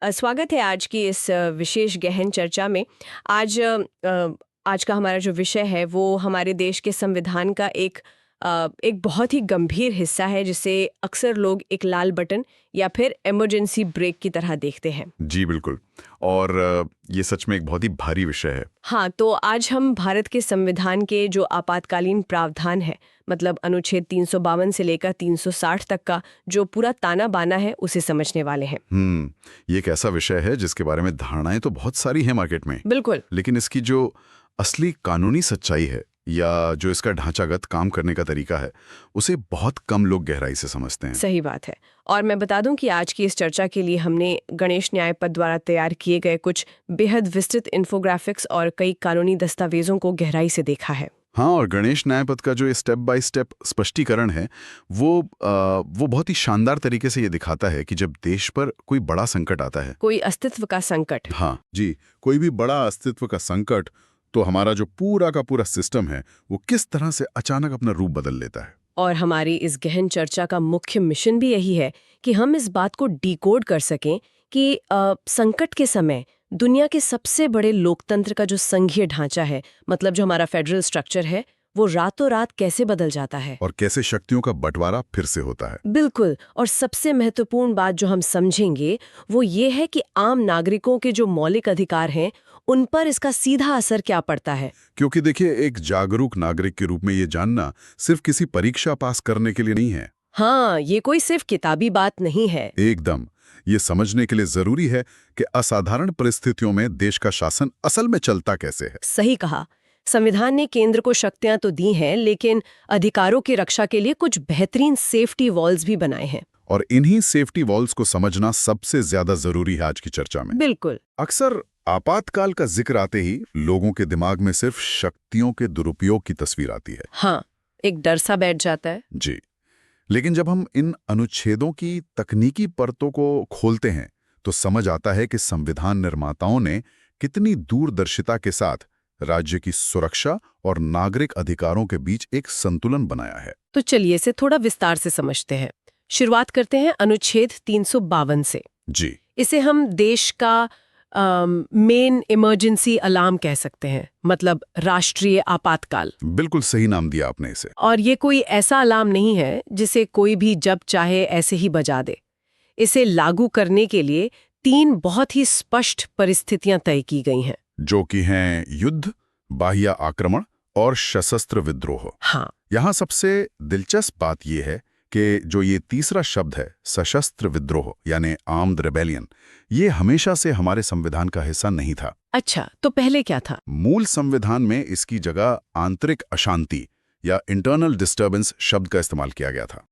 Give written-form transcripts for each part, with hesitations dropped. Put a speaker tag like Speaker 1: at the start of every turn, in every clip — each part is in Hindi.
Speaker 1: स्वागत है आज की इस विशेष गहन चर्चा में। आज का हमारा जो विषय है वो हमारे देश के संविधान का एक बहुत ही गंभीर हिस्सा है, जिसे अक्सर लोग एक लाल बटन या फिर इमरजेंसी ब्रेक की तरह देखते हैं।
Speaker 2: जी बिल्कुल। और ये सच में एक बहुत ही भारी विषय है।
Speaker 1: हाँ, तो आज हम भारत के संविधान के जो आपातकालीन प्रावधान है, मतलब अनुच्छेद 352 से लेकर 360 तक का जो पूरा ताना बाना है, उसे समझने वाले हैं।
Speaker 2: ये एक ऐसा विषय है जिसके बारे में धारणाएं तो बहुत सारी हैं मार्केट में।
Speaker 1: बिल्कुल।
Speaker 2: लेकिन इसकी जो असली कानूनी सच्चाई है या जो इसका ढांचागत काम करने का तरीका है, उसे बहुत कम लोग गहराई से समझते हैं।
Speaker 1: सही बात है। और मैं बता दूं कि आज की इस चर्चा के लिए हमने गणेश न्यायपद द्वारा तैयार किए गए कुछ बेहद विस्तृत इन्फोग्राफिक्स और कई कानूनी दस्तावेजों को गहराई से देखा है।
Speaker 2: हाँ, और गणेश न्यायपद का जो स्टेप बाय स्टेप स्पष्टीकरण है वो बहुत ही शानदार तरीके से ये दिखाता है कि जब देश पर कोई बड़ा संकट आता है,
Speaker 1: कोई अस्तित्व का संकट,
Speaker 2: हाँ जी, कोई भी बड़ा अस्तित्व का संकट, तो हमारा जो पूरा का पूरा सिस्टम है वो किस तरह से अचानक अपना रूप बदल लेता है।
Speaker 1: और हमारी इस गहन चर्चा का मुख्य मिशन भी यही है कि हम इस बात को डिकोड कर सकें कि संकट के समय दुनिया के सबसे बड़े लोकतंत्र का जो संघीय ढांचा है, मतलब जो हमारा फेडरल स्ट्रक्चर है, वो रातों रात कैसे बदल जाता है
Speaker 2: और कैसे शक्तियों का बंटवारा फिर से होता है।
Speaker 1: बिल्कुल। और सबसे महत्वपूर्ण बात जो हम समझेंगे वो ये है कि आम नागरिकों के जो मौलिक अधिकार हैं, उन पर इसका सीधा असर क्या पड़ता है।
Speaker 2: क्योंकि देखिए, एक जागरूक नागरिक के रूप में ये जानना सिर्फ किसी परीक्षा पास करने के लिए नहीं है।
Speaker 1: हाँ, ये कोई सिर्फ किताबी बात नहीं है।
Speaker 2: एकदम। ये समझने के लिए जरूरी है कि असाधारण परिस्थितियों में देश का शासन असल में चलता कैसे है।
Speaker 1: सही कहा। संविधान ने केंद्र को शक्तियां तो दी हैं, लेकिन अधिकारों की रक्षा के लिए कुछ बेहतरीन सेफ्टी वॉल्स भी बनाए हैं।
Speaker 2: और इन्हीं सेफ्टी वॉल्स को समझना सबसे ज्यादा जरूरी है आज की चर्चा में।
Speaker 1: बिल्कुल।
Speaker 2: अक्सर आपातकाल का जिक्र आते ही लोगों के दिमाग में सिर्फ शक्तियों के दुरुपयोग की तस्वीर आती है।
Speaker 1: हाँ, एक डर सा बैठ जाता है।
Speaker 2: जी, लेकिन जब हम इन अनुच्छेदों की तकनीकी परतों को खोलते हैं तो समझ आता है कि संविधान निर्माताओं ने कितनी दूरदर्शिता के साथ राज्य की सुरक्षा और नागरिक अधिकारों के बीच एक संतुलन बनाया है।
Speaker 1: तो चलिए इसे थोड़ा विस्तार से समझते हैं। शुरुआत करते हैं अनुच्छेद 352 से।
Speaker 2: जी,
Speaker 1: इसे हम देश का मेन इमरजेंसी अलार्म कह सकते हैं, मतलब राष्ट्रीय आपातकाल।
Speaker 2: बिल्कुल सही नाम दिया आपने इसे।
Speaker 1: और ये कोई ऐसा अलार्म नहीं है जिसे कोई भी जब चाहे ऐसे ही बजा दे। इसे लागू करने के लिए 3 बहुत ही स्पष्ट परिस्थितियां तय की गई हैं, जो
Speaker 2: कि हैं युद्ध, बाह्य आक्रमण और सशस्त्र विद्रोह।
Speaker 1: हाँ,
Speaker 2: यहाँ सबसे दिलचस्प बात यह है कि जो ये तीसरा शब्द है, सशस्त्र विद्रोह यानी आर्म्ड रेबेलियन, ये हमेशा से हमारे संविधान का हिस्सा नहीं था।
Speaker 1: अच्छा, तो पहले क्या था?
Speaker 2: मूल संविधान में इसकी जगह आंतरिक अशांति या इंटरनल डिस्टर्बेंस शब्द का इस्तेमाल किया गया था।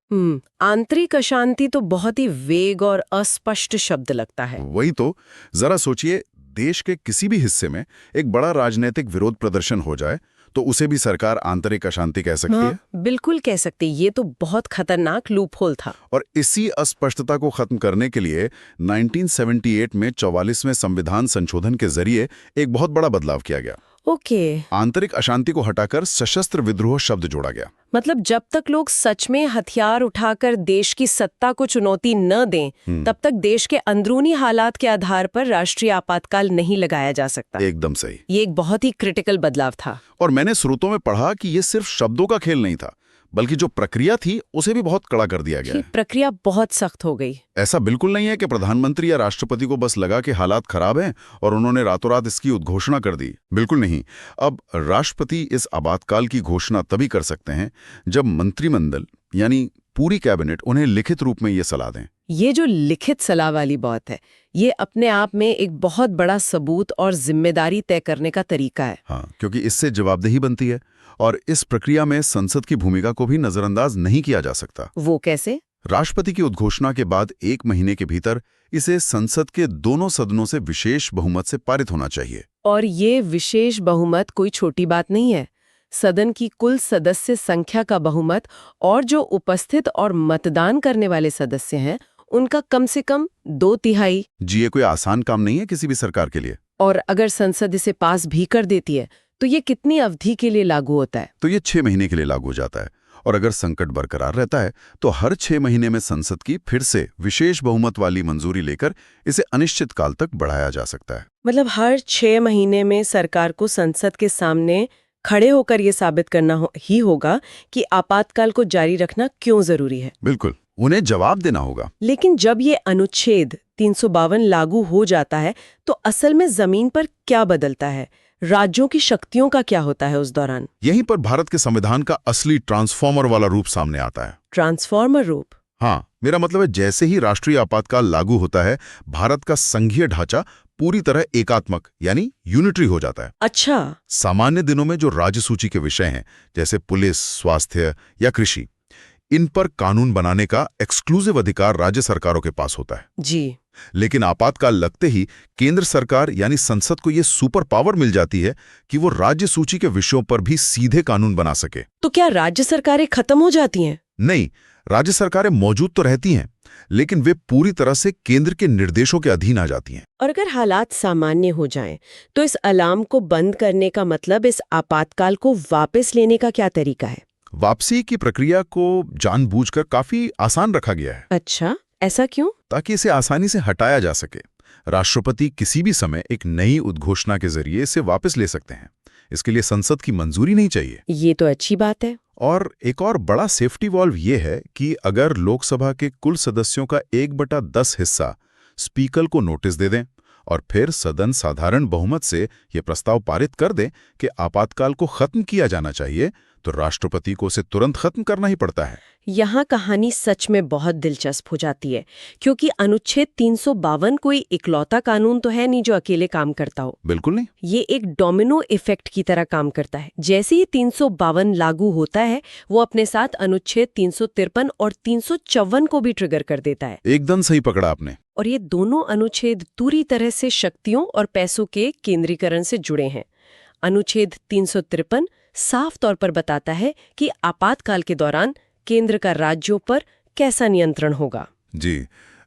Speaker 1: आंतरिक अशांति तो बहुत ही वेग और अस्पष्ट शब्द लगता है।
Speaker 2: वही तो, जरा सोचिए, देश के किसी भी हिस्से में एक बड़ा राजनीतिक विरोध प्रदर्शन हो जाए तो उसे भी सरकार आंतरिक अशांति कह सकती है?
Speaker 1: बिल्कुल कह सकती। ये तो बहुत खतरनाक लूपहोल था।
Speaker 2: और इसी अस्पष्टता को खत्म करने के लिए 1978 में 44वें संविधान संशोधन के जरिए एक बहुत बड़ा बदलाव किया गया।
Speaker 1: ओके।
Speaker 2: आंतरिक अशांति को हटाकर सशस्त्र विद्रोह शब्द जोड़ा गया।
Speaker 1: मतलब जब तक लोग सच में हथियार उठाकर देश की सत्ता को चुनौती न दें, तब तक देश के अंदरूनी हालात के आधार पर राष्ट्रीय आपातकाल नहीं लगाया जा सकता।
Speaker 2: एकदम सही।
Speaker 1: ये एक बहुत ही क्रिटिकल बदलाव था।
Speaker 2: और मैंने स्रोतों में पढ़ा कि ये सिर्फ शब्दों का खेल नहीं था, बल्कि जो प्रक्रिया थी उसे भी बहुत कड़ा कर दिया गया है।
Speaker 1: प्रक्रिया बहुत सख्त हो गई।
Speaker 2: ऐसा बिल्कुल नहीं है कि प्रधानमंत्री या राष्ट्रपति को बस लगा कि हालात खराब हैं और उन्होंने रातों रात इसकी उद्घोषणा कर दी। बिल्कुल नहीं। अब राष्ट्रपति इस आपातकाल की घोषणा तभी कर सकते हैं जब मंत्रिमंडल यानी पूरी कैबिनेट उन्हें लिखित रूप में ये सलाह दें।
Speaker 1: ये जो लिखित सलाह वाली बात है, ये अपने आप में एक बहुत बड़ा सबूत और जिम्मेदारी तय करने का तरीका है।
Speaker 2: हाँ, क्योंकि इससे जवाबदेही बनती है और इस प्रक्रिया में संसद की भूमिका को भी नजरअंदाज नहीं किया जा सकता।
Speaker 1: वो कैसे?
Speaker 2: राष्ट्रपति की उद्घोषणा के बाद 1 महीने के भीतर इसे संसद के दोनों सदनों से विशेष बहुमत से पारित होना चाहिए।
Speaker 1: और ये विशेष बहुमत कोई छोटी बात नहीं है। सदन की कुल सदस्य संख्या का बहुमत और जो उपस्थित और मतदान करने वाले सदस्य हैं, उनका कम से कम 2/3।
Speaker 2: जी, ये कोई आसान काम नहीं है किसी भी सरकार के लिए।
Speaker 1: और अगर संसद इसे पास भी कर देती है तो ये कितनी अवधि के लिए लागू होता है?
Speaker 2: तो ये 6 महीने के लिए लागू हो जाता है। और अगर संकट बरकरार रहता है तो हर 6 महीने में संसद की फिर से विशेष बहुमत वाली मंजूरी लेकर इसे अनिश्चित काल तक बढ़ाया जा सकता है।
Speaker 1: मतलब हर 6 महीने में सरकार को संसद के सामने खड़े होकर ये साबित करना ही होगा कि आपातकाल को जारी रखना क्यों जरूरी है।
Speaker 2: बिल्कुल, उन्हें जवाब देना होगा।
Speaker 1: लेकिन जब ये अनुच्छेद 352 लागू हो जाता है तो असल में जमीन पर क्या बदलता है? राज्यों की शक्तियों का क्या होता है उस दौरान?
Speaker 2: यहीं पर भारत के संविधान का असली ट्रांसफॉर्मर वाला रूप सामने आता है।
Speaker 1: ट्रांसफॉर्मर रूप?
Speaker 2: हाँ, मेरा मतलब है जैसे ही राष्ट्रीय आपातकाल लागू होता है, भारत का संघीय ढांचा पूरी तरह एकात्मक यानी यूनिटरी हो जाता है।
Speaker 1: अच्छा।
Speaker 2: सामान्य दिनों में जो राज्य सूची के विषय हैं, जैसे पुलिस, स्वास्थ्य या कृषि, इन पर कानून बनाने का एक्सक्लूसिव अधिकार राज्य सरकारों के पास होता है।
Speaker 1: जी।
Speaker 2: लेकिन आपातकाल लगते ही केंद्र सरकार यानी संसद को यह सुपर पावर मिल जाती है कि वो राज्य सूची के विषयों पर भी सीधे कानून बना सके।
Speaker 1: तो क्या राज्य सरकारें खत्म हो जाती हैं?
Speaker 2: नहीं, राज्य सरकारें मौजूद तो रहती हैं, लेकिन वे पूरी तरह से केंद्र के निर्देशों के अधीन आ जाती हैं।
Speaker 1: और अगर हालात सामान्य हो जाएं, तो इस अलार्म को बंद करने का मतलब इस आपातकाल को वापस लेने का क्या तरीका है?
Speaker 2: वापसी की प्रक्रिया को जानबूझकर काफी आसान रखा गया है।
Speaker 1: अच्छा, ऐसा क्यों?
Speaker 2: ताकि इसे आसानी से हटाया जा सके। राष्ट्रपति किसी भी समय एक नई उद्घोषणा के जरिए इसे वापस ले सकते हैं। इसके लिए संसद की मंजूरी नहीं चाहिए।
Speaker 1: ये तो अच्छी बात है।
Speaker 2: और एक और बड़ा सेफ्टी वॉल्व ये है कि अगर लोकसभा के कुल सदस्यों का 1/10 हिस्सा स्पीकर को नोटिस दे दें और फिर सदन साधारण बहुमत से यह प्रस्ताव पारित कर दें कि आपातकाल को खत्म किया जाना चाहिए, तो राष्ट्रपति को उसे तुरंत खत्म करना ही पड़ता है।
Speaker 1: यहाँ कहानी सच में बहुत दिलचस्प हो जाती है, क्योंकि अनुच्छेद 352 कोई इकलौता कानून तो है नहीं जो अकेले काम करता हो।
Speaker 2: बिल्कुल नहीं।
Speaker 1: ये एक डोमिनो इफेक्ट की तरह काम करता है। जैसे ही 352 लागू होता है, वो अपने साथ अनुच्छेद 353 और 354 को भी ट्रिगर कर देता है।
Speaker 2: एकदम सही पकड़ा आपने।
Speaker 1: और ये दोनों अनुच्छेद पूरी तरह से शक्तियों और पैसों के केंद्रीकरण से जुड़े हैं। अनुच्छेद 353 साफ तौर पर बताता है कि आपातकाल के दौरान केंद्र का राज्यों पर कैसा नियंत्रण होगा।
Speaker 2: जी,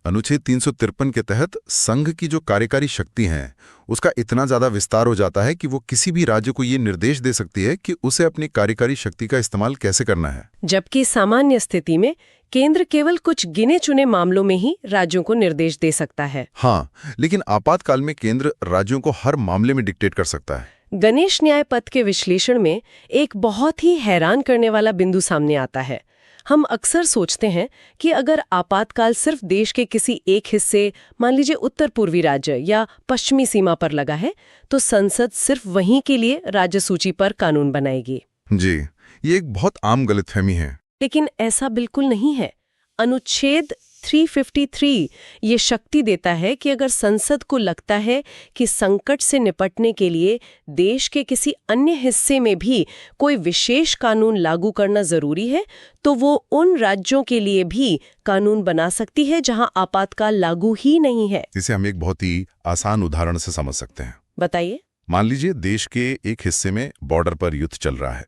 Speaker 2: अनुच्छेद 353 के तहत संघ की जो कार्यकारी शक्ति है, उसका इतना ज्यादा विस्तार हो जाता है कि वो किसी भी राज्य को ये निर्देश दे सकती है कि उसे अपनी कार्यकारी शक्ति का इस्तेमाल कैसे करना है।
Speaker 1: जबकि सामान्य स्थिति में केंद्र केवल कुछ गिने चुने मामलों में ही राज्यों को निर्देश दे सकता है।
Speaker 2: हाँ, लेकिन आपातकाल में केंद्र राज्यों को हर मामले में डिक्टेट कर सकता है।
Speaker 1: गणेश न्याय पथ के विश्लेषण में एक बहुत ही हैरान करने वाला बिंदु सामने आता है। हम अक्सर सोचते हैं कि अगर आपातकाल सिर्फ देश के किसी एक हिस्से, मान लीजिए उत्तर पूर्वी राज्य या पश्चिमी सीमा पर लगा है, तो संसद सिर्फ वहीं के लिए राज्य सूची पर कानून बनाएगी।
Speaker 2: जी, ये एक बहुत आम गलतफहमी है।
Speaker 1: लेकिन ऐसा बिल्कुल नहीं है। अनुच्छेद 353 ये शक्ति देता है कि अगर संसद को लगता है कि संकट से निपटने के लिए देश के किसी अन्य हिस्से में भी कोई विशेष कानून लागू करना जरूरी है, तो वो उन राज्यों के लिए भी कानून बना सकती है जहां आपातकाल लागू ही नहीं है।
Speaker 2: इसे हम एक बहुत ही आसान उदाहरण से समझ सकते हैं।
Speaker 1: बताइए।
Speaker 2: मान लीजिए देश के एक हिस्से में बॉर्डर पर युद्ध चल रहा है।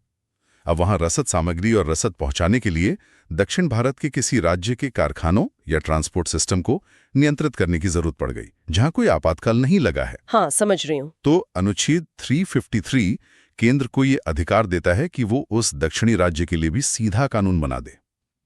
Speaker 2: अब वहां रसद सामग्री और रसद पहुंचाने के लिए दक्षिण भारत के किसी राज्य के कारखानों या ट्रांसपोर्ट सिस्टम को नियंत्रित करने की जरूरत पड़ गई, जहां कोई आपातकाल नहीं लगा है।
Speaker 1: हाँ, समझ रही हूँ।
Speaker 2: तो अनुच्छेद 353 केंद्र को ये अधिकार देता है कि वो उस दक्षिणी राज्य के लिए भी सीधा कानून बना दे।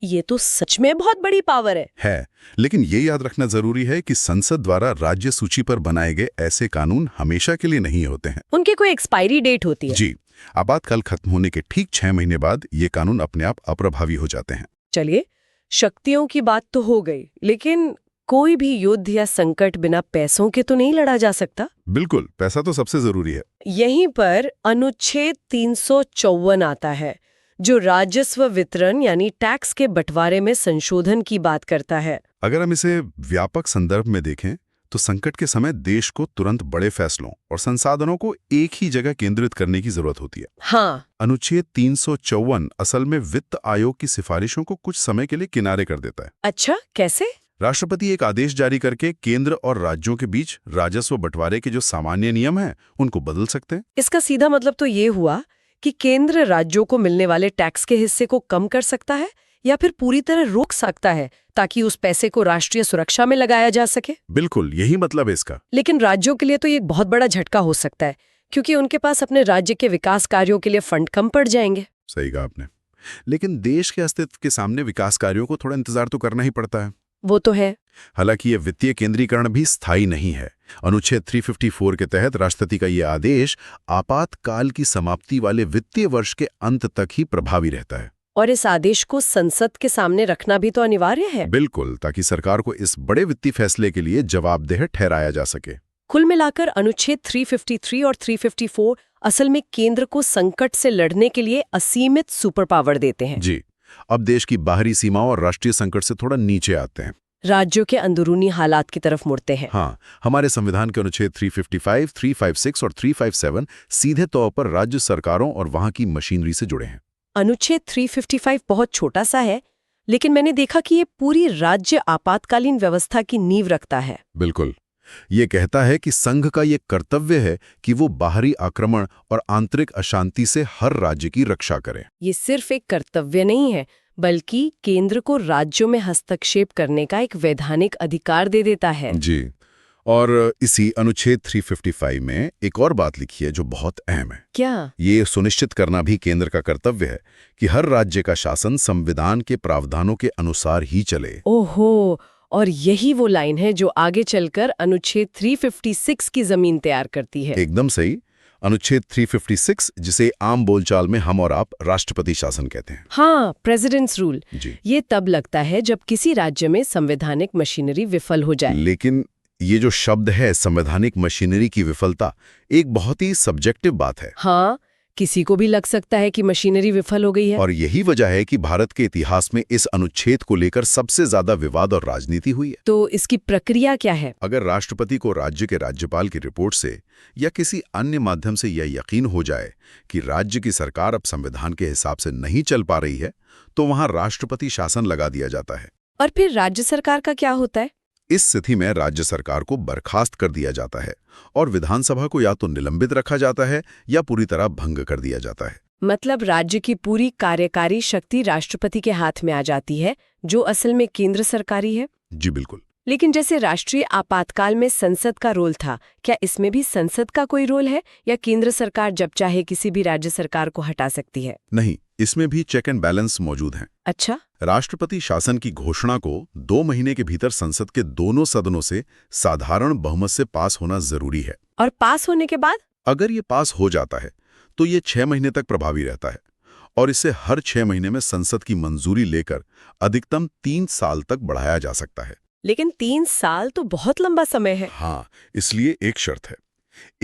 Speaker 1: ये तो सच में बहुत बड़ी पावर है।
Speaker 2: लेकिन ये याद रखना जरूरी है कि संसद द्वारा राज्य सूची पर बनाए गए ऐसे कानून हमेशा के लिए नहीं होते हैं।
Speaker 1: उनकी कोई एक्सपायरी डेट होती है।
Speaker 2: जी, आपातकाल खत्म होने के ठीक 6 महीने बाद ये कानून अपने आप अप्रभावी हो जाते हैं।
Speaker 1: चलिए, शक्तियों की बात तो हो गई, लेकिन कोई भी युद्ध या संकट बिना पैसों के तो नहीं लड़ा जा सकता।
Speaker 2: बिल्कुल, पैसा तो सबसे जरूरी है।
Speaker 1: यहीं पर अनुच्छेद 354 आता है, जो राजस्व वितरण यानी टैक्स के बंटवारे में संशोधन की बात करता है।
Speaker 2: अगर हम इसे व्यापक संदर्भ में देखें तो संकट के समय देश को तुरंत बड़े फैसलों और संसाधनों को एक ही जगह केंद्रित करने की जरूरत होती है।
Speaker 1: हाँ।
Speaker 2: अनुच्छेद 354 असल में वित्त आयोग की सिफारिशों को कुछ समय के लिए किनारे कर देता है।
Speaker 1: अच्छा, कैसे?
Speaker 2: राष्ट्रपति एक आदेश जारी करके केंद्र और राज्यों के बीच राजस्व बंटवारे के जो सामान्य नियम हैं, उनको बदल सकते हैं।
Speaker 1: इसका सीधा मतलब तो ये हुआ कि केंद्र राज्यों को मिलने वाले टैक्स के हिस्से को कम कर सकता है या फिर पूरी तरह रोक सकता है, ताकि उस पैसे को राष्ट्रीय सुरक्षा में लगाया जा सके।
Speaker 2: बिल्कुल, यही मतलब है इसका।
Speaker 1: लेकिन राज्यों के लिए तो ये एक बहुत बड़ा झटका हो सकता है, क्योंकि उनके पास अपने राज्य के विकास कार्यों के लिए फंड कम पड़ जाएंगे।
Speaker 2: सही कहा आपने। लेकिन देश के अस्तित्व के सामने विकास कार्यों को थोड़ा इंतजार तो करना ही पड़ता है।
Speaker 1: वो तो है।
Speaker 2: हालांकि ये वित्तीय केंद्रीकरण भी स्थायी नहीं है। अनुच्छेद 354 के तहत राष्ट्रपति का ये आदेश आपातकाल की समाप्ति वाले वित्तीय वर्ष के अंत तक ही प्रभावी रहता है।
Speaker 1: और इस आदेश को संसद के सामने रखना भी तो अनिवार्य है।
Speaker 2: बिल्कुल, ताकि सरकार को इस बड़े वित्तीय फैसले के लिए जवाबदेह ठहराया जा सके।
Speaker 1: कुल मिलाकर अनुच्छेद 353 और 354 असल में केंद्र को संकट से लड़ने के लिए असीमित सुपर पावर देते हैं।
Speaker 2: जी, अब देश की बाहरी सीमाओं और राष्ट्रीय संकट से थोड़ा नीचे आते हैं,
Speaker 1: राज्यों के अंदरूनी हालात की तरफ मुड़ते हैं।
Speaker 2: हाँ, हमारे संविधान के अनुच्छेद 355, 356 और 357 सीधे तौर पर राज्य सरकारों और वहां की मशीनरी से जुड़े हैं।
Speaker 1: अनुच्छेद 355 बहुत छोटा सा है, लेकिन मैंने देखा कि ये पूरी राज्य आपातकालीन व्यवस्था की नींव रखता है।
Speaker 2: बिल्कुल, ये कहता है कि संघ का ये कर्तव्य है कि वो बाहरी आक्रमण और आंतरिक अशांति से हर राज्य की रक्षा करे।
Speaker 1: ये सिर्फ एक कर्तव्य नहीं है, बल्कि केंद्र को राज्यों में हस्तक्षेप करने का एक वैधानिक अधिकार दे देता है।
Speaker 2: जी, और इसी अनुच्छेद 355 में एक और बात लिखी है जो बहुत अहम है।
Speaker 1: क्या?
Speaker 2: ये सुनिश्चित करना भी केंद्र का कर्तव्य है कि हर राज्य का शासन संविधान के प्रावधानों के अनुसार ही चले।
Speaker 1: ओहो, और यही वो लाइन है जो आगे चलकर अनुच्छेद 356 की जमीन तैयार करती है।
Speaker 2: एकदम सही। अनुच्छेद 356, जिसे आम बोलचाल में हम और आप राष्ट्रपति शासन कहते हैं।
Speaker 1: हाँ, प्रेसिडेंट्स रूल।
Speaker 2: जी,
Speaker 1: ये तब लगता है जब किसी राज्य में संवैधानिक मशीनरी विफल हो जाए।
Speaker 2: लेकिन ये जो शब्द है संवैधानिक मशीनरी की विफलता, एक बहुत ही सब्जेक्टिव बात है।
Speaker 1: हाँ, किसी को भी लग सकता है कि मशीनरी विफल हो गई है।
Speaker 2: और यही वजह है कि भारत के इतिहास में इस अनुच्छेद को लेकर सबसे ज्यादा विवाद और राजनीति हुई है।
Speaker 1: तो इसकी प्रक्रिया क्या है?
Speaker 2: अगर राष्ट्रपति को राज्य के राज्यपाल की रिपोर्ट से या किसी अन्य माध्यम से यह यकीन हो जाए कि राज्य की सरकार अब संविधान के हिसाब से नहीं चल पा रही है, तो वहां राष्ट्रपति शासन लगा दिया जाता है।
Speaker 1: और फिर राज्य सरकार का क्या होता है?
Speaker 2: इस स्थिति में राज्य सरकार को बर्खास्त कर दिया जाता है और विधानसभा को या तो निलंबित रखा जाता है या पूरी तरह भंग कर दिया जाता है।
Speaker 1: मतलब राज्य की पूरी कार्यकारी शक्ति राष्ट्रपति के हाथ में आ जाती है, जो असल में केंद्र सरकारी है।
Speaker 2: जी बिल्कुल।
Speaker 1: लेकिन जैसे राष्ट्रीय आपातकाल में संसद का रोल था, क्या इसमें भी संसद का कोई रोल है, या केंद्र सरकार जब चाहे किसी भी राज्य सरकार को हटा सकती है?
Speaker 2: नहीं, इसमें भी चेक एंड बैलेंस मौजूद हैं।
Speaker 1: अच्छा।
Speaker 2: राष्ट्रपति शासन की घोषणा को 2 महीने के भीतर संसद के दोनों सदनों से साधारण बहुमत से पास होना जरूरी है।
Speaker 1: और पास होने के बाद?
Speaker 2: अगर ये पास हो जाता है तो ये 6 महीने तक प्रभावी रहता है और इसे हर 6 महीने में संसद की मंजूरी लेकर अधिकतम 3 साल तक बढ़ाया जा सकता है।
Speaker 1: लेकिन 3 साल तो बहुत लंबा समय है।
Speaker 2: हाँ, इसलिए एक शर्त है।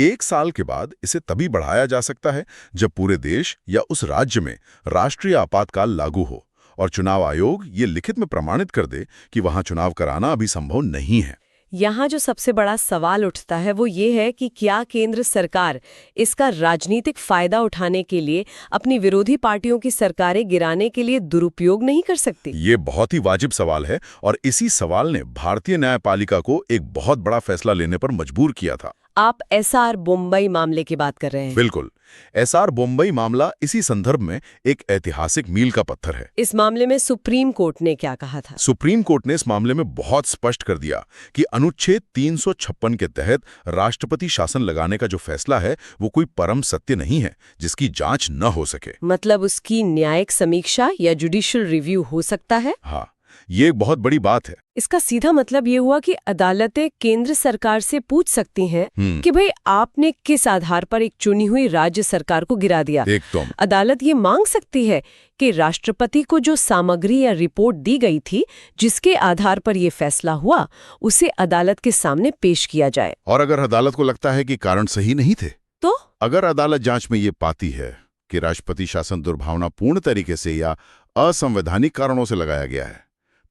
Speaker 2: 1 साल के बाद इसे तभी बढ़ाया जा सकता है जब पूरे देश या उस राज्य में राष्ट्रीय आपातकाल लागू हो और चुनाव आयोग ये लिखित में प्रमाणित कर दे कि वहां चुनाव कराना अभी संभव नहीं है।
Speaker 1: यहाँ जो सबसे बड़ा सवाल उठता है वो ये है कि क्या केंद्र सरकार इसका राजनीतिक फायदा उठाने के लिए अपनी विरोधी पार्टियों की सरकारें गिराने के लिए दुरुपयोग नहीं कर सकती?
Speaker 2: ये बहुत ही वाजिब सवाल है और इसी सवाल ने भारतीय न्यायपालिका को एक बहुत बड़ा फैसला लेने पर मजबूर किया था।
Speaker 1: आप एसआर बम्बई मामले की बात कर रहे हैं?
Speaker 2: बिल्कुल। एसआर बम्बई मामला इसी संदर्भ में एक ऐतिहासिक मील का पत्थर है।
Speaker 1: इस मामले में सुप्रीम कोर्ट ने क्या कहा था?
Speaker 2: सुप्रीम कोर्ट ने इस मामले में बहुत स्पष्ट कर दिया कि अनुच्छेद 356 के तहत राष्ट्रपति शासन लगाने का जो फैसला है वो कोई परम सत्य नहीं है जिसकी जांच न हो सके।
Speaker 1: मतलब उसकी न्यायिक समीक्षा या जुडिशियल रिव्यू हो सकता है?
Speaker 2: हाँ, ये एक बहुत बड़ी बात है।
Speaker 1: इसका सीधा मतलब ये हुआ कि अदालतें केंद्र सरकार से पूछ सकती हैं कि भाई आपने किस आधार पर एक चुनी हुई राज्य सरकार को गिरा दिया।
Speaker 2: एकदम।
Speaker 1: अदालत ये मांग सकती है कि राष्ट्रपति को जो सामग्री या रिपोर्ट दी गई थी जिसके आधार पर ये फैसला हुआ उसे अदालत के सामने पेश किया जाए।
Speaker 2: और अगर अदालत को लगता है कि कारण सही नहीं थे,
Speaker 1: तो
Speaker 2: अगर अदालत जांच में ये पाती है कि राष्ट्रपति शासन दुर्भावनापूर्ण तरीके से या असंवैधानिक कारणों से लगाया गया है,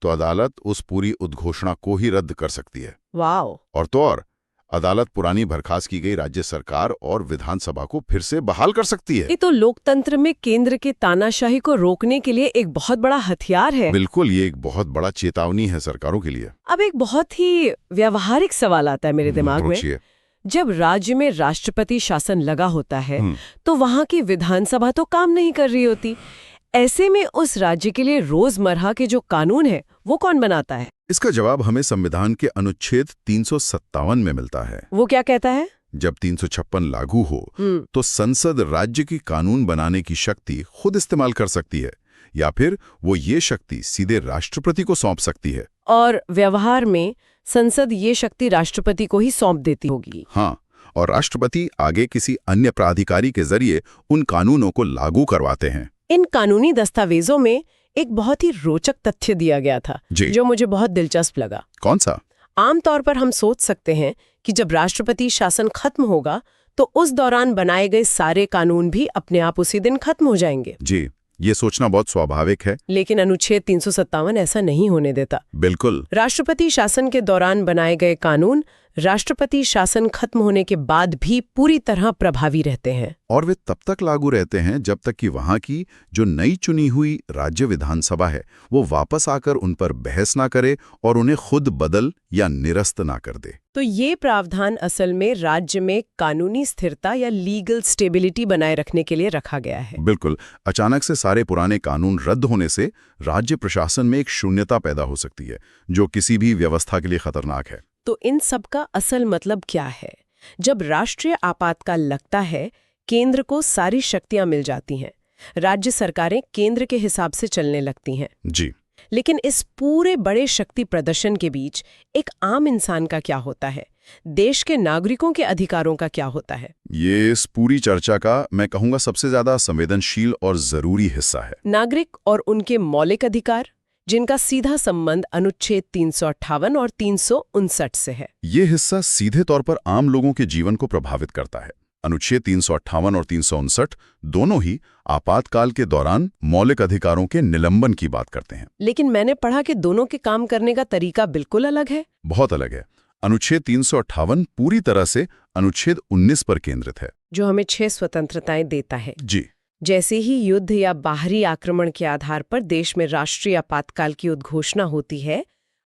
Speaker 2: तो अदालत उस पूरी उद्घोषणा को ही रद्द कर सकती है।
Speaker 1: वाओ।
Speaker 2: और तो और अदालत पुरानी बर्खास्त की गई राज्य सरकार और विधानसभा को फिर से बहाल कर सकती है।
Speaker 1: ये तो लोकतंत्र में केंद्र के तानाशाही को रोकने के लिए एक बहुत बड़ा हथियार है।
Speaker 2: बिल्कुल, ये एक बहुत बड़ा चेतावनी है सरकारों के लिए।
Speaker 1: अब एक बहुत ही व्यावहारिक सवाल आता है मेरे दिमाग में। जब राज्य में राष्ट्रपति शासन लगा होता है तो वहां की विधानसभा तो काम नहीं कर रही होती। ऐसे में उस राज्य के लिए रोजमर्रा के जो कानून है वो कौन बनाता है?
Speaker 2: इसका जवाब हमें संविधान के अनुच्छेद 357 में मिलता है।
Speaker 1: वो क्या कहता है?
Speaker 2: जब 356 लागू हो तो संसद राज्य की कानून बनाने की शक्ति खुद इस्तेमाल कर सकती है, या फिर वो ये शक्ति सीधे राष्ट्रपति को सौंप सकती है।
Speaker 1: और व्यवहार में संसद ये शक्ति राष्ट्रपति को ही सौंप देती होगी।
Speaker 2: हाँ, और राष्ट्रपति आगे किसी अन्य प्राधिकारी के जरिए उन कानूनों को लागू करवाते हैं।
Speaker 1: इन कानूनी दस्तावेजों में एक बहुत ही रोचक तथ्य दिया गया था जो मुझे बहुत दिलचस्प लगा।
Speaker 2: कौन सा?
Speaker 1: आमतौर पर हम सोच सकते हैं कि जब राष्ट्रपति शासन खत्म होगा तो उस दौरान बनाए गए सारे कानून भी अपने आप उसी दिन खत्म हो जाएंगे।
Speaker 2: जी, ये सोचना बहुत स्वाभाविक है।
Speaker 1: लेकिन अनुच्छेद 357 ऐसा नहीं होने देता।
Speaker 2: बिल्कुल।
Speaker 1: राष्ट्रपति शासन के दौरान बनाए गए कानून राष्ट्रपति शासन खत्म होने के बाद भी पूरी तरह प्रभावी रहते हैं।
Speaker 2: और वे तब तक लागू रहते हैं जब तक कि वहां की जो नई चुनी हुई राज्य विधानसभा है वो वापस आकर उन पर बहस ना करे और उन्हें खुद बदल या निरस्त ना कर दे।
Speaker 1: तो ये प्रावधान असल में राज्य में कानूनी स्थिरता या लीगल स्टेबिलिटी बनाए रखने के लिए रखा गया है।
Speaker 2: बिल्कुल। अचानक से सारे पुराने कानून रद्द होने से राज्य प्रशासन में एक शून्यता पैदा हो सकती है जो किसी भी व्यवस्था के लिए खतरनाक है।
Speaker 1: तो इन सब का असल मतलब क्या है? जब राष्ट्रीय आपातकाल लगता है, केंद्र को सारी शक्तियां मिल जाती हैं, राज्य सरकारें केंद्र के हिसाब से चलने लगती हैं।
Speaker 2: जी।
Speaker 1: लेकिन इस पूरे बड़े शक्ति प्रदर्शन के बीच एक आम इंसान का क्या होता है? देश के नागरिकों के अधिकारों का क्या होता है?
Speaker 2: ये इस पूरी चर्चा का मैं कहूँगा सबसे ज्यादा संवेदनशील और जरूरी हिस्सा है।
Speaker 1: नागरिक और उनके मौलिक अधिकार, जिनका सीधा संबंध अनुच्छेद 358 और 359 से है।
Speaker 2: ये हिस्सा सीधे तौर पर आम लोगों के जीवन को प्रभावित करता है। अनुच्छेद 358 और 359 दोनों ही आपातकाल के दौरान मौलिक अधिकारों के निलंबन की बात करते हैं।
Speaker 1: लेकिन मैंने पढ़ा कि दोनों के काम करने का तरीका बिल्कुल अलग है।
Speaker 2: बहुत अलग है। अनुच्छेद 358 पूरी तरह से अनुच्छेद 19 पर केंद्रित है,
Speaker 1: जो हमें 6 स्वतंत्रताएं देता है।
Speaker 2: जी।
Speaker 1: जैसे ही युद्ध या बाहरी आक्रमण के आधार पर देश में राष्ट्रीय आपातकाल की उद्घोषणा होती है,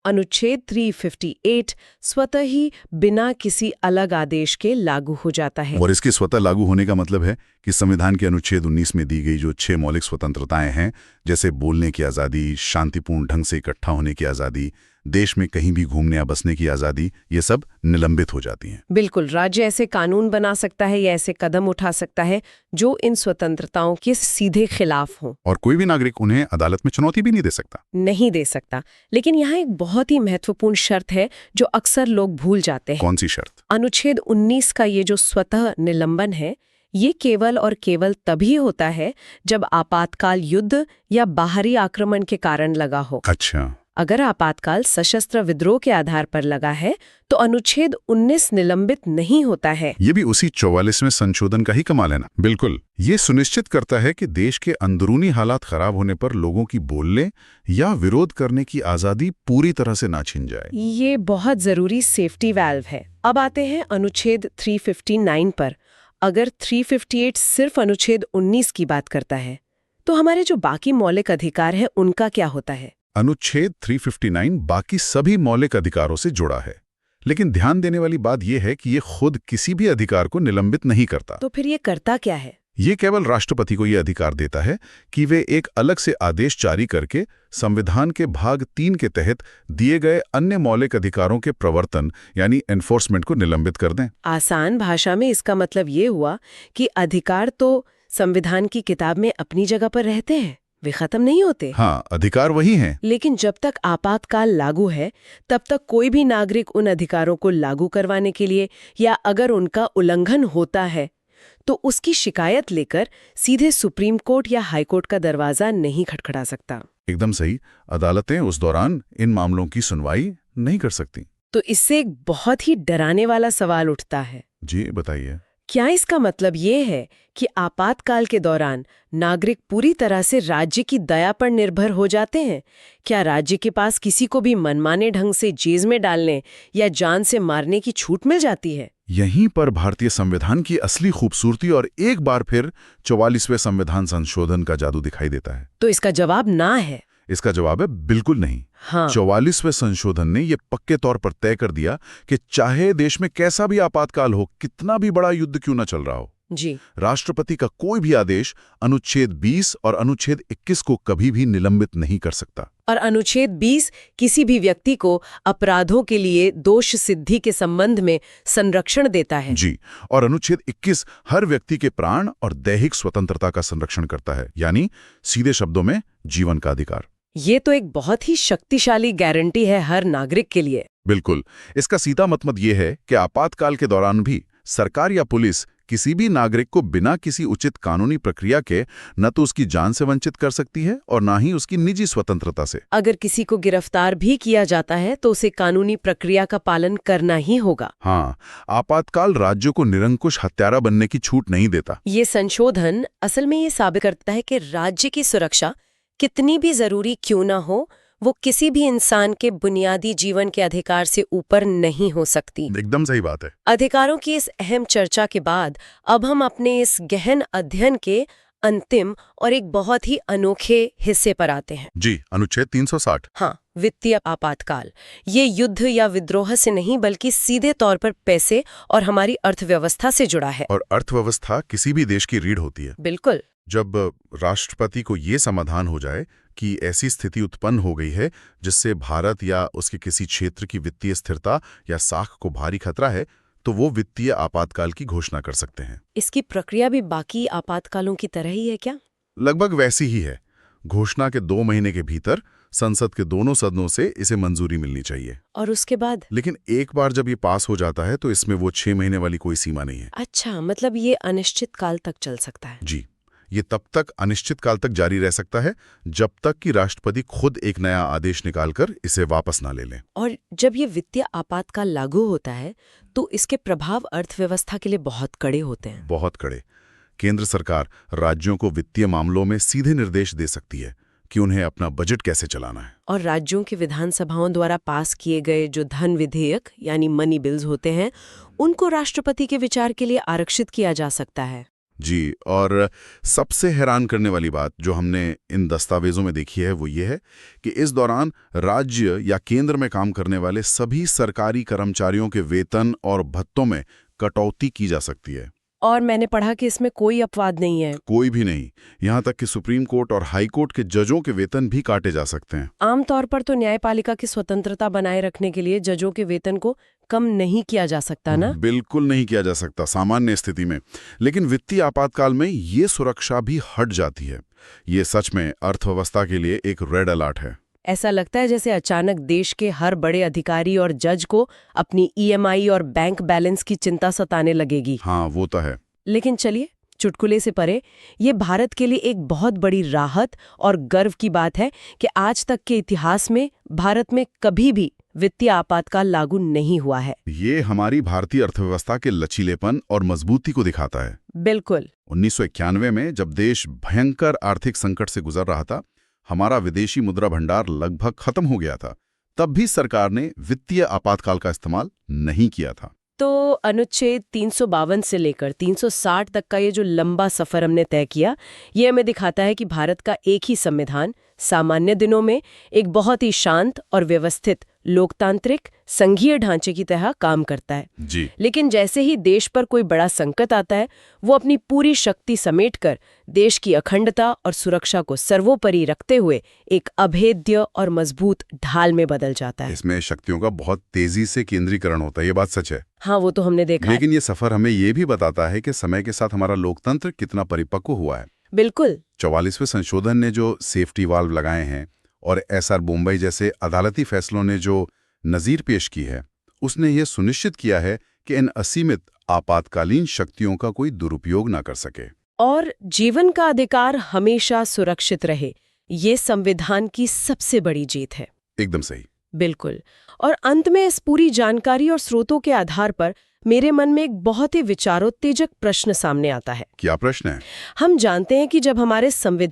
Speaker 1: अनुच्छेद 358 स्वतः ही बिना किसी अलग आदेश के लागू हो जाता है।
Speaker 2: और इसके स्वतः लागू होने का मतलब है कि संविधान के अनुच्छेद 19 में दी गई जो 6 मौलिक स्वतंत्रताएं हैं, जैसे बोलने की आज़ादी, शांतिपूर्ण ढंग से इकट्ठा होने की आज़ादी, देश में कहीं भी घूमने या बसने की आज़ादी, ये सब निलंबित हो जाती हैं।
Speaker 1: बिल्कुल। राज्य ऐसे कानून बना सकता है या ऐसे कदम उठा सकता है जो इन स्वतंत्रताओं के सीधे खिलाफ हों।
Speaker 2: और कोई भी नागरिक उन्हें अदालत में चुनौती भी नहीं दे सकता।
Speaker 1: नहीं दे सकता। लेकिन यहाँ एक बहुत ही महत्वपूर्ण शर्त है जो अक्सर लोग भूल जाते हैं।
Speaker 2: कौन सी शर्त?
Speaker 1: अनुच्छेद 19 का ये जो स्वतः निलंबन है, ये केवल और केवल तभी होता है जब आपातकाल युद्ध या बाहरी आक्रमण के कारण लगा हो।
Speaker 2: अच्छा।
Speaker 1: अगर आपातकाल सशस्त्र विद्रोह के आधार पर लगा है तो अनुच्छेद 19 निलंबित नहीं होता है।
Speaker 2: ये भी उसी 44वें संशोधन का ही कमाल है ना। बिल्कुल। ये सुनिश्चित करता है कि देश के अंदरूनी हालात खराब होने पर लोगों की बोलने या विरोध करने की आजादी पूरी तरह से ना छिन जाए।
Speaker 1: ये बहुत जरूरी सेफ्टी वाल्व है। अब आते हैं अनुच्छेद 359 पर। अगर 358 सिर्फ अनुच्छेद 19 की बात करता है तो हमारे जो बाकी मौलिक अधिकार है उनका क्या होता है?
Speaker 2: अनुच्छेद 359 बाकी सभी मौलिक अधिकारों से जुड़ा है, लेकिन ध्यान देने वाली बात यह है कि ये खुद किसी भी अधिकार को निलंबित नहीं करता।
Speaker 1: तो फिर ये करता क्या है?
Speaker 2: ये केवल राष्ट्रपति को ये अधिकार देता है कि वे एक अलग से आदेश जारी करके संविधान के भाग 3 के तहत दिए गए अन्य मौलिक अधिकारों के प्रवर्तन यानी एनफोर्समेंट को निलंबित कर दें।
Speaker 1: आसान भाषा में इसका मतलब ये हुआ कि अधिकार तो संविधान की किताब में अपनी जगह पर रहते हैं, वे खत्म नहीं होते।
Speaker 2: हाँ, अधिकार वही हैं।
Speaker 1: लेकिन जब तक आपातकाल लागू है तब तक कोई भी नागरिक उन अधिकारों को लागू करवाने के लिए या अगर उनका उल्लंघन होता है तो उसकी शिकायत लेकर सीधे सुप्रीम कोर्ट या हाई कोर्ट का दरवाजा नहीं खटखटा सकता।
Speaker 2: एकदम सही। अदालतें उस दौरान इन मामलों की सुनवाई नहीं कर सकती।
Speaker 1: तो इससे एक बहुत ही डराने वाला सवाल उठता है।
Speaker 2: जी बताइए।
Speaker 1: क्या इसका मतलब ये है कि आपातकाल के दौरान नागरिक पूरी तरह से राज्य की दया पर निर्भर हो जाते हैं? क्या राज्य के पास किसी को भी मनमाने ढंग से जेल में डालने या जान से मारने की छूट मिल जाती है?
Speaker 2: यहीं पर भारतीय संविधान की असली खूबसूरती और एक बार फिर 44वें संविधान संशोधन का जादू दिखाई देता है।
Speaker 1: तो इसका जवाब ना है।
Speaker 2: इसका जवाब है बिल्कुल नहीं।
Speaker 1: हाँ।
Speaker 2: 44वें संशोधन ने यह पक्के तौर पर तय कर दिया कि चाहे देश में कैसा भी आपातकाल हो, कितना भी बड़ा युद्ध क्यों न चल रहा हो,
Speaker 1: जी,
Speaker 2: राष्ट्रपति का कोई भी आदेश अनुच्छेद 20 और अनुच्छेद 21 को कभी भी निलंबित नहीं कर सकता।
Speaker 3: और अनुच्छेद 20 किसी भी व्यक्ति को अपराधों के लिए दोष सिद्धि के संबंध में संरक्षण देता है।
Speaker 2: जी, और अनुच्छेद 21 हर व्यक्ति के प्राण और दैहिक स्वतंत्रता का संरक्षण करता है, यानी सीधे शब्दों में जीवन का अधिकार।
Speaker 3: ये तो एक बहुत ही शक्तिशाली गारंटी है हर नागरिक के लिए।
Speaker 2: बिल्कुल। इसका सीधा मतलब ये है कि आपातकाल के दौरान भी सरकार या पुलिस किसी भी नागरिक को बिना किसी उचित कानूनी प्रक्रिया के न तो उसकी जान से वंचित कर सकती है और ना ही उसकी निजी स्वतंत्रता से।
Speaker 3: अगर किसी को गिरफ्तार भी किया जाता है तो उसे कानूनी प्रक्रिया का पालन करना ही होगा।
Speaker 2: हाँ, आपातकाल राज्यों को निरंकुश हत्यारा बनने की छूट नहीं देता।
Speaker 3: ये संशोधन असल में ये साबित करता है कि राज्य की सुरक्षा कितनी भी जरूरी क्यों ना हो, वो किसी भी इंसान के बुनियादी जीवन के अधिकार से ऊपर नहीं हो सकती।
Speaker 2: एकदम सही बात है।
Speaker 3: अधिकारों की इस अहम चर्चा के बाद अब हम अपने इस गहन अध्ययन के अंतिम और एक बहुत ही अनोखे हिस्से पर आते हैं।
Speaker 2: जी, अनुच्छेद 360।
Speaker 3: हाँ, वित्तीय आपातकाल। ये युद्ध या विद्रोह से नहीं बल्कि सीधे तौर पर पैसे और हमारी अर्थव्यवस्था से जुड़ा है।
Speaker 2: और अर्थव्यवस्था किसी भी देश की रीढ़ होती है।
Speaker 3: बिल्कुल।
Speaker 2: जब राष्ट्रपति को ये समाधान हो जाए कि ऐसी स्थिति उत्पन्न हो गई है जिससे भारत या उसके किसी क्षेत्र की वित्तीय स्थिरता या साख को भारी खतरा है, तो वो वित्तीय आपातकाल की घोषणा कर सकते हैं।
Speaker 3: इसकी प्रक्रिया भी बाकी आपातकालों की तरह ही है क्या?
Speaker 2: लगभग वैसी ही है। घोषणा के 2 महीने के भीतर संसद के दोनों सदनों से इसे मंजूरी मिलनी चाहिए।
Speaker 3: और उसके बाद?
Speaker 2: लेकिन एक बार जब ये पास हो जाता है तो इसमें वो 6 महीने वाली कोई सीमा नहीं है।
Speaker 3: अच्छा, मतलब ये अनिश्चित काल तक चल सकता है।
Speaker 2: जी, ये तब तक अनिश्चित काल तक जारी रह सकता है जब तक कि राष्ट्रपति खुद एक नया आदेश निकालकर इसे वापस ना ले लें।
Speaker 3: और जब ये वित्तीय आपातकाल लागू होता है तो इसके प्रभाव अर्थव्यवस्था के लिए बहुत कड़े होते हैं।
Speaker 2: बहुत कड़े। केंद्र सरकार राज्यों को वित्तीय मामलों में सीधे निर्देश दे सकती है कि उन्हें अपना बजट कैसे चलाना है।
Speaker 3: और राज्यों की विधानसभाओं द्वारा पास किए गए जो धन विधेयक यानी मनी बिल्स होते हैं, उनको राष्ट्रपति के विचार के लिए आरक्षित किया जा सकता है।
Speaker 2: जी, और सबसे हैरान करने वाली बात जो हमने इन दस्तावेजों में देखी है वो ये है कि इस दौरान राज्य या केंद्र में काम करने वाले सभी सरकारी कर्मचारियों के वेतन और भत्तों में कटौती की जा सकती है।
Speaker 3: और मैंने पढ़ा कि इसमें कोई अपवाद नहीं है।
Speaker 2: कोई भी नहीं। यहाँ तक कि सुप्रीम कोर्ट और हाई कोर्ट के जजों के वेतन भी काटे जा सकते हैं।
Speaker 3: आमतौर पर तो न्यायपालिका की स्वतंत्रता बनाए रखने के लिए जजों के वेतन को कम नहीं किया जा सकता ना?
Speaker 2: बिल्कुल नहीं किया जा सकता सामान्य स्थिति में। लेकिन वित्तीय आपातकाल में ये सुरक्षा भी हट जाती है। ये सच में अर्थव्यवस्था के लिए एक रेड अलर्ट है।
Speaker 3: ऐसा लगता है जैसे अचानक देश के हर बड़े अधिकारी और जज को अपनी ईएमआई और बैंक बैलेंस की चिंता सताने लगेगी।
Speaker 2: हाँ, वो तो है।
Speaker 3: लेकिन चलिए, चुटकुले से परे, ये भारत के लिए एक बहुत बड़ी राहत और गर्व की बात है कि आज तक के इतिहास में भारत में कभी भी वित्तीय आपातकाल लागू नहीं हुआ है।
Speaker 2: ये हमारी भारतीय अर्थव्यवस्था के लचीलेपन और मजबूती को दिखाता है।
Speaker 3: बिल्कुल।
Speaker 2: 1991 में जब देश भयंकर आर्थिक संकट से गुजर रहा था, हमारा विदेशी मुद्रा भंडार लगभग खत्म हो गया था, तब भी सरकार ने वित्तीय आपातकाल का इस्तेमाल नहीं किया था।
Speaker 3: तो अनुच्छेद 352 से लेकर 360 तक का ये जो लंबा सफर हमने तय किया, ये हमें दिखाता है कि भारत का एक ही संविधान सामान्य दिनों में एक बहुत ही शांत और व्यवस्थित लोकतांत्रिक संघीय ढांचे की तरह काम करता है।
Speaker 2: जी।
Speaker 3: लेकिन जैसे ही देश पर कोई बड़ा संकट आता है, वो अपनी पूरी शक्ति समेटकर देश की अखंडता और सुरक्षा को सर्वोपरि रखते हुए एक अभेद्य और मजबूत ढाल में बदल जाता है।
Speaker 2: इसमें शक्तियों का बहुत तेजी से केंद्रीकरण होता है, ये बात सच है।
Speaker 3: हाँ, वो तो हमने देखा है।
Speaker 2: लेकिन ये सफर हमें ये भी बताता है कि समय के साथ हमारा लोकतंत्र कितना परिपक्व हुआ है।
Speaker 3: बिल्कुल।
Speaker 2: 44वें संशोधन ने जो सेफ्टी वाल्व लगाए हैं और एसआर मुंबई जैसे अदालती फैसलों ने जो नज़ीर पेश की है, उसने ये सुनिश्चित किया है कि इन असीमित आपातकालीन शक्तियों का कोई दुरुपयोग ना कर सके
Speaker 3: और जीवन का अधिकार हमेशा सुरक्षित रहे। ये संविधान की सबसे बड़ी जीत है।
Speaker 2: एकदम सही।
Speaker 3: बिल्कुल। और अंत में इस पूरी जानकारी और स्रोतों के आधार पर मेरे मन में एक बहुत ही विचारोत्तेजक प्रश्न सामने आता है।
Speaker 2: क्या प्रश्न है?
Speaker 3: हम जानते हैं कि जब हमारे संविधान